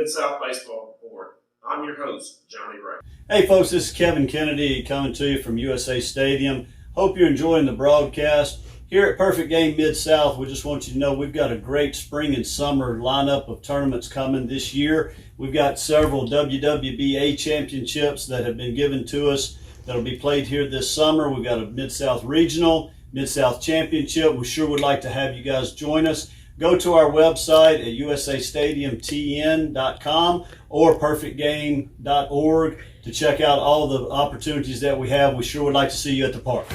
Mid-South Baseball Board. I'm your host, Johnny Ray. Hey folks, this is Kevin Kennedy coming to you from USA Stadium. Hope you're enjoying the broadcast. Here at Perfect Game Mid-South, we just want you to know we've got a great spring and summer lineup of tournaments coming this year. We've got several WWBA championships that have been given to us that'll be played here this summer. We've got a Mid-South Regional, Mid-South Championship. We sure would like to have you guys join us. Go to our website at usastadiumtn.com or perfectgame.org to check out all the opportunities that we have. We sure would like to see you at the park.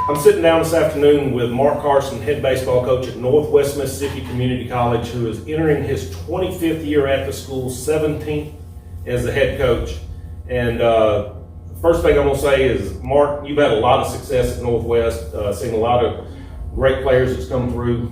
I'm sitting down this afternoon with Mark Carson, head baseball coach at Northwest Mississippi Community College, who is entering his 25th year at the school, 17th as the head coach. And first thing I'm going to say is, Mark, you've had a lot of success at Northwest, seen a lot of great players that's come through.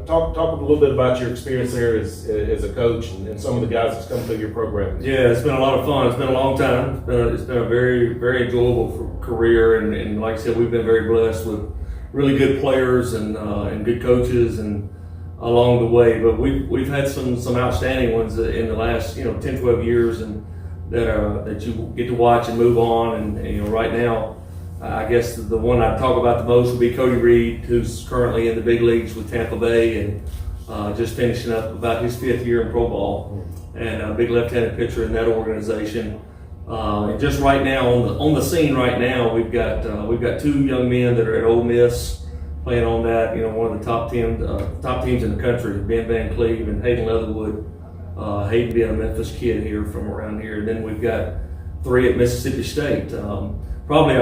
Talk a little bit about your experience there as a coach and some of the guys that's come through your program. Yeah, it's been a lot of fun. It's been a long time. It's been a very, very enjoyable career, and like I said, we've been very blessed with really good players and good coaches and along the way. But we've had some outstanding ones in the last 10, 12 years, and that you get to watch and move on. And right now, I guess the one I talk about the most would be Cody Reed, who's currently in the big leagues with Tampa Bay and just finishing up about his 5th year in pro ball, and a big left-handed pitcher in that organization. And just right now on the scene right now, we've got 2 young men that are at Ole Miss playing on that. One of the top teams in the country, Ben Van Cleve and Hayden Leatherwood. Hayden being a Memphis kid here from around here. And then we've got 3 at Mississippi State. Probably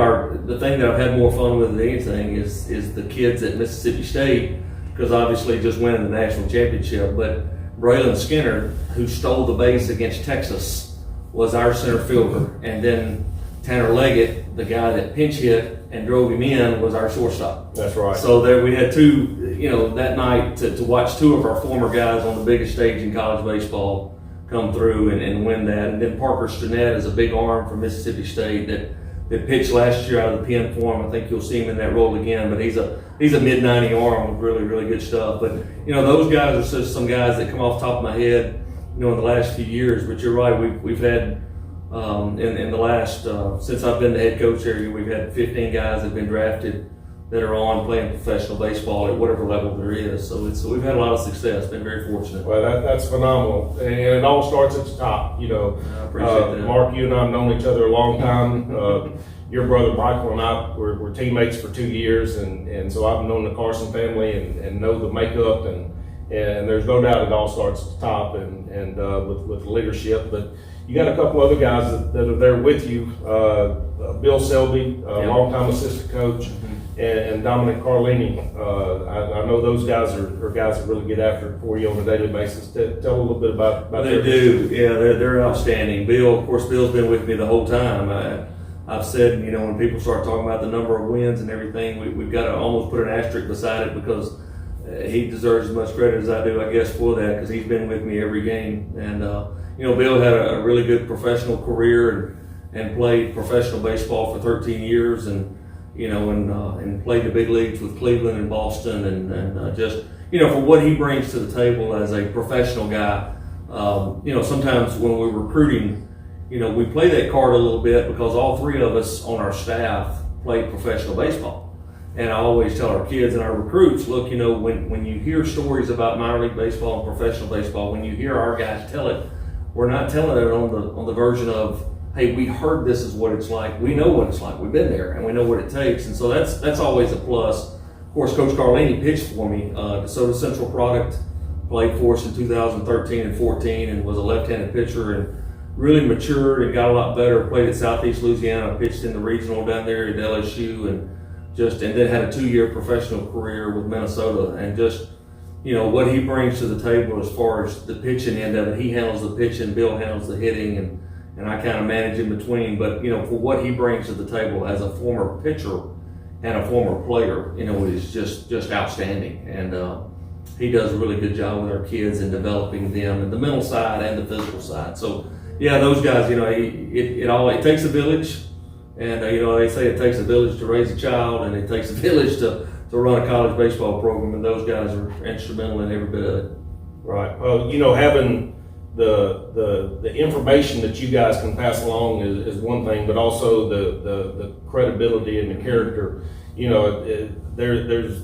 the thing that I've had more fun with than anything is the kids at Mississippi State, because obviously just winning the national championship. But Braylon Skinner, who stole the base against Texas, was our center fielder. And then Tanner Leggett, the guy that pinch hit and drove him in, was our shortstop. That's right. So there we had 2, that night to watch 2 of our former guys on the biggest stage in college baseball come through and win that. And then Parker Stinnett is a big arm from Mississippi State that pitched last year out of the pen for him. I think you'll see him in that role again, but he's a mid-90 arm with really, really good stuff. But those guys are just some guys that come off the top of my head, in the last few years. But you're right, we've had in the last since I've been the head coach here, we've had 15 guys that have been drafted that are on playing professional baseball at whatever level there is. So we've had a lot of success. Been very fortunate. Well, that's phenomenal, and it all starts at the top. I appreciate that. Mark, you and I have known each other a long time. Your brother Michael and I were teammates for 2 years, and so I've known the Carson family and know the makeup, and there's no doubt it all starts at the top and with leadership. But you got a couple other guys that are there with you. Bill Selby, longtime assistant coach, and Dominic Carlini. I know those guys are guys that really get after it for you on a daily basis. Tell a little bit about they do. Yeah, they're outstanding. Bill, of course, Bill's been with me the whole time. I've said, when people start talking about the number of wins and everything, we've got to almost put an asterisk beside it, because he deserves as much credit as I do, I guess, for that, because he's been with me every game. And Bill had a really good professional career and played professional baseball for 13 years, and played the big leagues with Cleveland and Boston, and just for what he brings to the table as a professional guy. Sometimes when we're recruiting, we play that card a little bit, because all 3 of us on our staff played professional baseball. And I always tell our kids and our recruits, look, when you hear stories about minor league baseball and professional baseball, when you hear our guys tell it, we're not telling it on the version of, hey, we heard this is what it's like. We know what it's like. We've been there, and we know what it takes. And so that's always a plus. Of course, Coach Carlini pitched for me, DeSoto Central product, played for us in 2013 and 14, and was a left-handed pitcher, and really matured and got a lot better. Played at Southeast Louisiana, pitched in the regional down there at LSU, and then had a 2-year professional career with Minnesota. And just what he brings to the table as far as the pitching end of it. He handles the pitching, Bill handles the hitting, and I kind of manage in between. But for what he brings to the table as a former pitcher and a former player, is just outstanding. And he does a really good job with our kids in developing them, and the mental side and the physical side. So yeah, those guys, it takes a village. And they say it takes a village to raise a child, and it takes a village to run a college baseball program, and those guys are instrumental in every bit of it. Right. Well, having the information that you guys can pass along is one thing, but also the credibility and the character. There's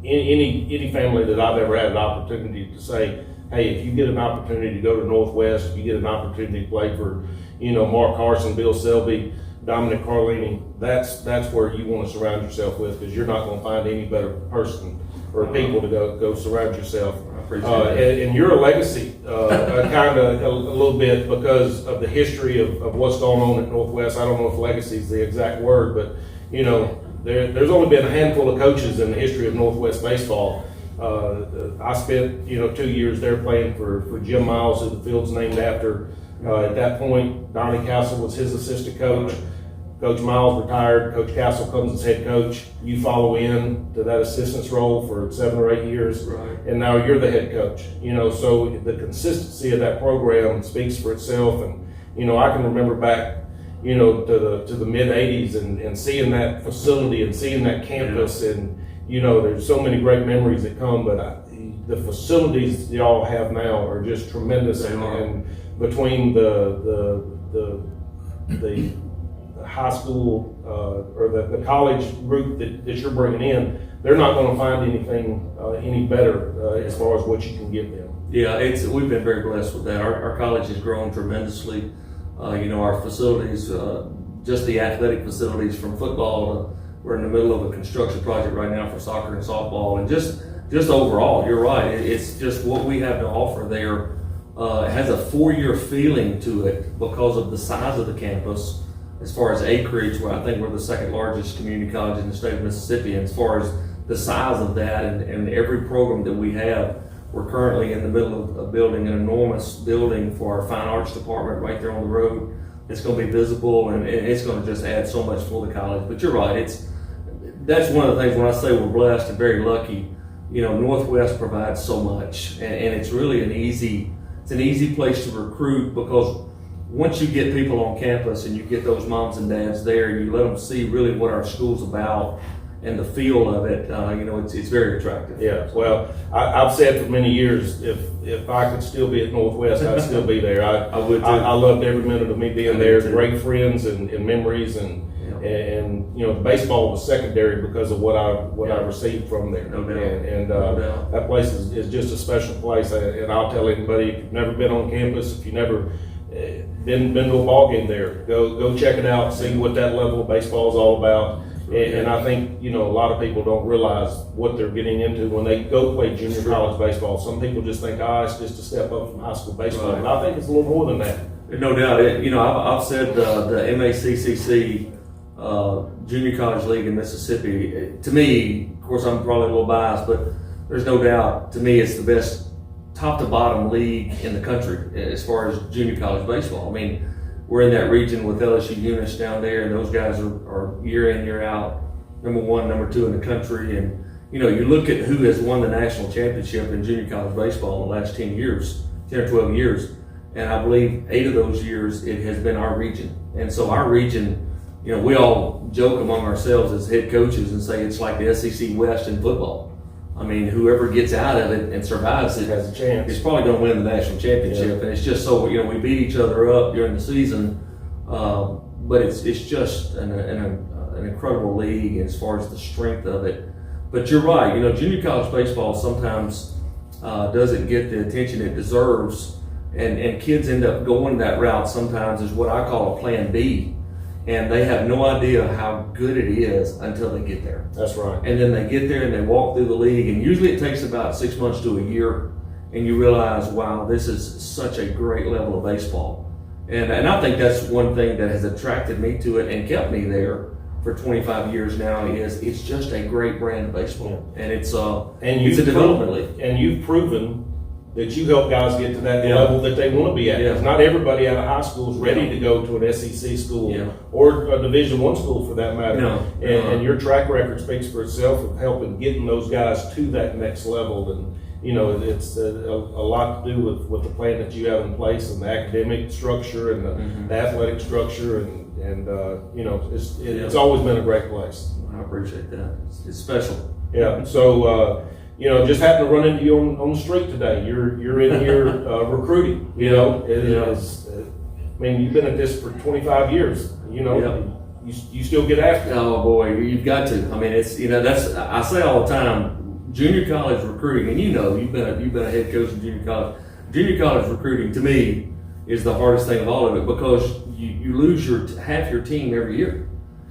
any family that I've ever had an opportunity to say, hey, if you get an opportunity to go to Northwest, if you get an opportunity to play for, Mark Carson, Bill Selby, Dominic Carlini, that's where you want to surround yourself with, because you're not going to find any better person or people to go surround yourself. And you're a legacy, kind of a little bit because of the history of what's going on at Northwest. I don't know if legacy is the exact word, but there's only been a handful of coaches in the history of Northwest baseball. I spent 2 years there playing for Jim Miles, who the field's named after. At that point, Donnie Castle was his assistant coach. Coach Miles retired. Coach Castle comes as head coach. You follow in to that assistant's role for 7 or 8 years, Right. and now you're the head coach. So the consistency of that program speaks for itself. And I can remember back, to the mid '80s and seeing that facility and seeing that campus, and there's so many great memories that come. But the facilities y'all have now are just tremendous, and between the high school or the college group that you're bringing in, they're not going to find anything any better as far as what you can give them. Yeah, we've been very blessed with that. Our college has grown tremendously. Our facilities, just the athletic facilities from football, we're in the middle of a construction project right now for soccer and softball, and just overall, you're right. It's just what we have to offer there. It has a 4-year feeling to it because of the size of the campus. As far as acreage, where I think we're the second largest community college in the state of Mississippi, and as far as the size of that and every program that we have, we're currently in the middle of building an enormous building for our fine arts department right there on the road. It's going to be visible, and it's going to just add so much for the college. But you're right, that's one of the things when I say we're blessed and very lucky. Northwest provides so much, and it's really an easy place to recruit, because once you get people on campus and you get those moms and dads there, you let them see really what our school's about and the feel of it. It's very attractive. Yeah, well, I've said for many years, if I could still be at Northwest, I'd still be there. I would too. I loved every minute of me being there. Great friends and memories, and the baseball was secondary because of what I received from there. No doubt. And No doubt. that place is just a special place. And I'll tell anybody, if you've never been on campus, if you never been to a ball game there, go check it out, see what that level of baseball is all about. And I think, a lot of people don't realize what they're getting into when they go play junior college baseball. Some people just think, it's just a step up from high school baseball. Right. But I think it's a little more than that. No doubt. I've said the MACCC Junior College League in Mississippi, to me, of course, I'm probably a little biased, but there's no doubt, to me, it's the best top to bottom league in the country as far as junior college baseball. I mean, we're in that region with LSU Eunice down there, and those guys are year in, year out, number 1, number 2 in the country. And, you look at who has won the national championship in junior college baseball in the last 10 or 12 years. And I believe 8 of those years, it has been our region. And so our region, we all joke among ourselves as head coaches and say it's like the SEC West in football. I mean, whoever gets out of it and survives it Has a chance. is probably going to win the national championship. Yeah. And it's just so, we beat each other up during the season, but it's just an incredible league as far as the strength of it. But you're right, junior college baseball sometimes doesn't get the attention it deserves, and kids end up going that route sometimes is what I call a plan B. And they have no idea how good it is until they get there. That's right. And then they get there and they walk through the league, and usually it takes about 6 months to a year, and you realize, wow, this is such a great level of baseball. And I think that's one thing that has attracted me to it and kept me there for 25 years now, is it's just a great brand of baseball. And it's a development league. And you've proven that you help guys get to that Yeah. level that they want to be at. Yeah. Because not everybody out of high school is ready to go to an SEC school Yeah. or a Division I school for that matter. No. And your track record speaks for itself of helping getting those guys to that next level. And it's a lot to do with the plan that you have in place and the academic structure and the athletic structure. And you know, it's always been a great place. I appreciate that. It's special. Yeah. So, you know, just happened to run into you on the street today. You're in here recruiting. You know, it is. I mean, you've been at this for 25 years. You know, you still get after it. Oh boy, you've got to. I mean, it's, you know, that's, I say all the time, junior college recruiting, and you know, you've been a head coach in junior college. Junior college recruiting to me is the hardest thing of all of it, because you lose half your team every year.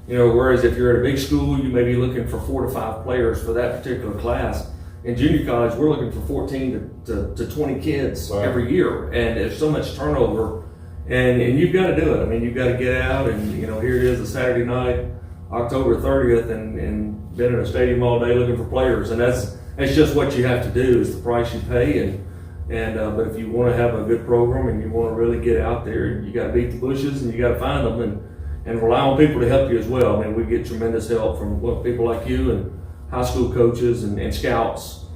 You know, whereas if you're at a big school, you may be looking for 4 to 5 players for that particular class. In junior college, we're looking for 14 to 20 kids every year, and there's so much turnover. And you've got to do it. I mean, you've got to get out, and, you know, here it is, a Saturday night, October 30th, and been in a stadium all day looking for players. And that's just what you have to do, is the price you pay. But if you want to have a good program and you want to really get out there, you got to beat the bushes and you got to find them and rely on people to help you as well. I mean, we get tremendous help from people like you and high school coaches and scouts.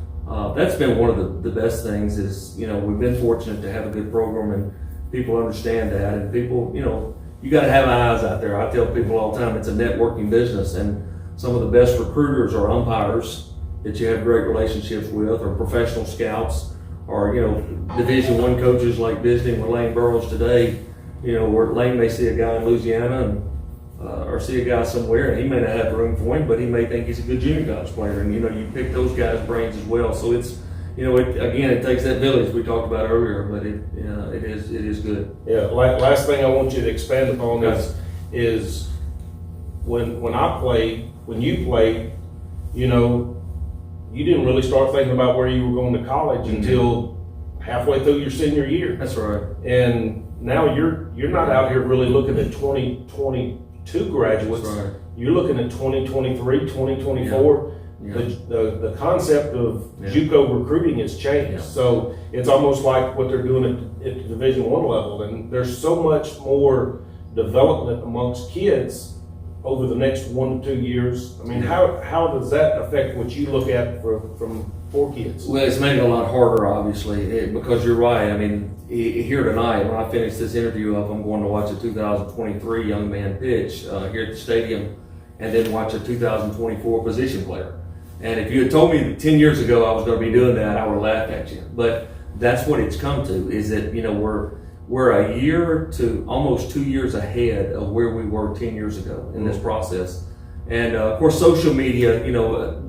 That's been one of the best things is, you know, we've been fortunate to have a good program, and people understand that, and people, you know, you got to have eyes out there. I tell people all the time, it's a networking business, and some of the best recruiters are umpires that you have great relationships with, or professional scouts, or, you know, Division I coaches like visiting with Lane Burroughs today. You know, where Lane may see a guy in Louisiana or see a guy somewhere, and he may not have room for him, but he may think he's a good junior college player, and, you know, you pick those guys' brains as well. So it's, you know, it takes that village we talked about earlier, but it is good. Yeah. Last thing I want you to expand upon is when you played, you know, you didn't really start thinking about where you were going to college until halfway through your senior year. That's right. And now you're not out here really looking at 2022 graduates. That's right. You're looking at 2023, 2024. Yeah. The concept of JUCO recruiting has changed. Yeah. So it's almost like what they're doing at the Division I level, and there's so much more development amongst kids over the next 1 to 2 years. I mean, how does that affect what you look at from for kids? Well, it's made it a lot harder, obviously, because you're right. I mean, here tonight, when I finish this interview up, I'm going to watch a 2023 young man pitch here at the stadium, and then watch a 2024 position player. And if you had told me 10 years ago I was going to be doing that, I would have laughed at you. But that's what it's come to, is that, you know, we're a year to almost 2 years ahead of where we were 10 years ago in this process. And of course, social media, you know,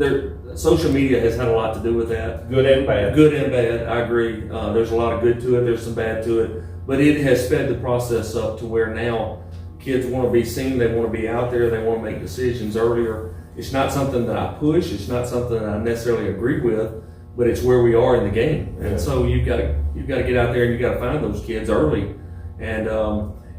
social media has had a lot to do with that. Good and bad. Good and bad, I agree. There's a lot of good to it, there's some bad to it. But it has sped the process up to where now kids want to be seen, they want to be out there, they want to make decisions earlier. It's not something that I push, it's not something that I necessarily agree with, but it's where we are in the game. And so you've got to get out there and you've got to find those kids early. And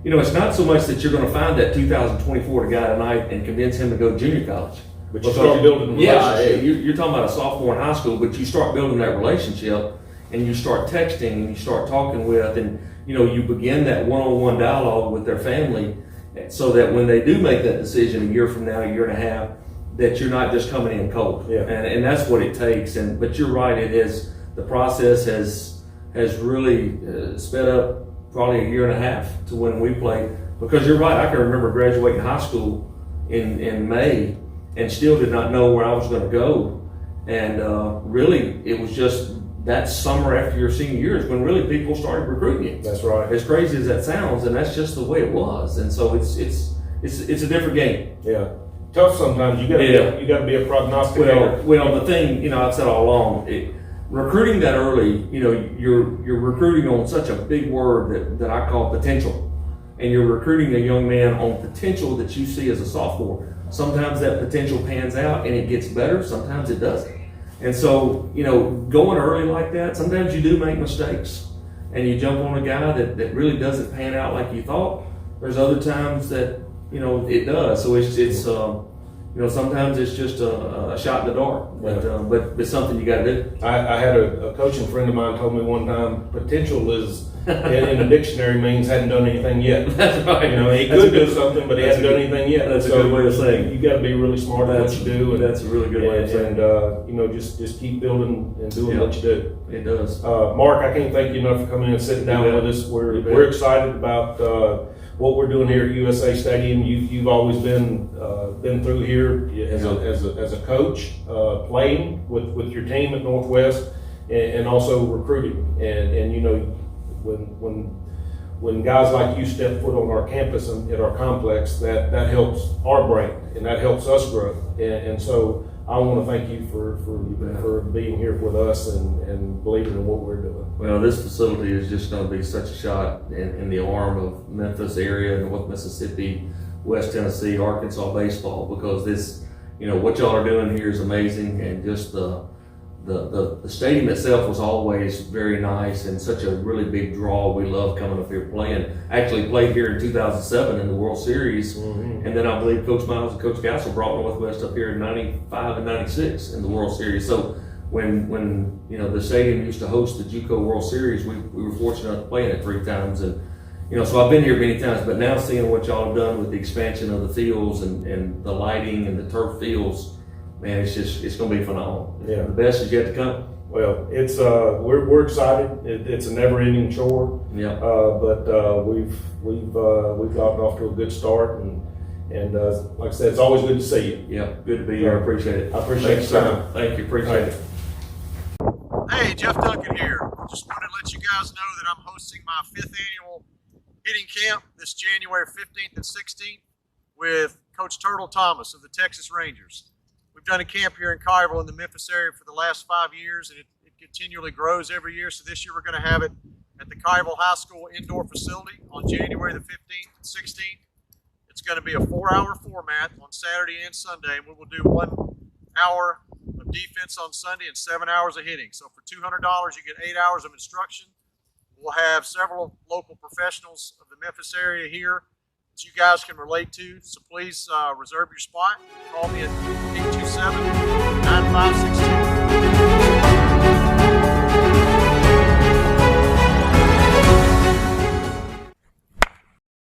you know, it's not so much that you're going to find that 2024 guy tonight and convince him to go to junior college. But you start building a relationship. Yeah, you're talking about a sophomore in high school, but you start building that relationship and you start texting and you start talking with, and, you know, you begin that one-on-one dialogue with their family, so that when they do make that decision a year from now, a year and a half, that you're not just coming in cold. Yeah. And that's what it takes. But you're right, the process has really sped up probably a year and a half to when we played. Because you're right, I can remember graduating high school in May and still did not know where I was going to go. And really, it was just that summer after your senior year is when really people started recruiting you. That's right. As crazy as that sounds, and that's just the way it was. And so it's a different game. Yeah. Tough sometimes. You got to be a prognosticator. Well, the thing, you know, I've said all along, recruiting that early, you know, you're recruiting on such a big word that I call potential, and you're recruiting a young man on potential that you see as a sophomore. Sometimes that potential pans out and it gets better. Sometimes it doesn't. And so, you know, going early like that, sometimes you do make mistakes, and you jump on a guy that really doesn't pan out like you thought. There's other times that, you know, it does. So it's you know, sometimes it's just a shot in the dark, but it's something you got to do. I had a coaching friend of mine told me one time, potential is in the dictionary means hadn't done anything yet. That's right. You know, he could do something, but he hasn't done anything yet. That's a good way of saying it. You got to be really smart at what you do. That's a really good way of saying it. And you know, just keep building and doing what you do. It does. Mark, I can't thank you enough for coming in and sitting down with us. We're excited about what we're doing here at USA Stadium. You've always been through here as a coach, playing with your team at Northwest, and also recruiting. And you know, when guys like you step foot on our campus and at our complex, that helps our brand and that helps us grow. And so I want to thank you for being here with us and believing in what we're doing. Well, this facility is just going to be such a shot in the arm of Memphis area, North Mississippi, West Tennessee, Arkansas baseball, because this, you know, what y'all are doing here is amazing, and just the stadium itself was always very nice and such a really big draw. We love coming up here playing. Actually played here in 2007 in the World Series, and then I believe Coach Miles and Coach Gassel brought Northwest up here in 95 and 96 in the World Series. So when you know the stadium used to host the JUCO World Series, we were fortunate enough to play in it 3 times, and you know, so I've been here many times. But now seeing what y'all have done with the expansion of the fields and the lighting and the turf fields, man, it's going to be phenomenal. Yeah. The best is yet to come. Well, it's we're excited. It's a never-ending chore. Yeah. But we've gotten off to a good start, and like I said, it's always good to see you. Yeah, good to be here. I appreciate it. I appreciate Thanks, your sir. time. Thank you. Appreciate it. Hey, Jeff Duncan here. Just wanted to let you guys know that I'm hosting my 5th annual hitting camp this January 15th and 16th with Coach Turtle Thomas of the Texas Rangers. We've done a camp here in Collierville in the Memphis area for the last 5 years, and it continually grows every year. So this year we're going to have it at the Collierville High School indoor facility on January the 15th and 16th. It's going to be a 4-hour format on Saturday and Sunday, and we will do 1 hour of defense on Sunday and 7 hours of hitting. So for $200, you get 8 hours of instruction. We'll have several local professionals of the Memphis area here that you guys can relate to. So please reserve your spot. Call me at 827-9562.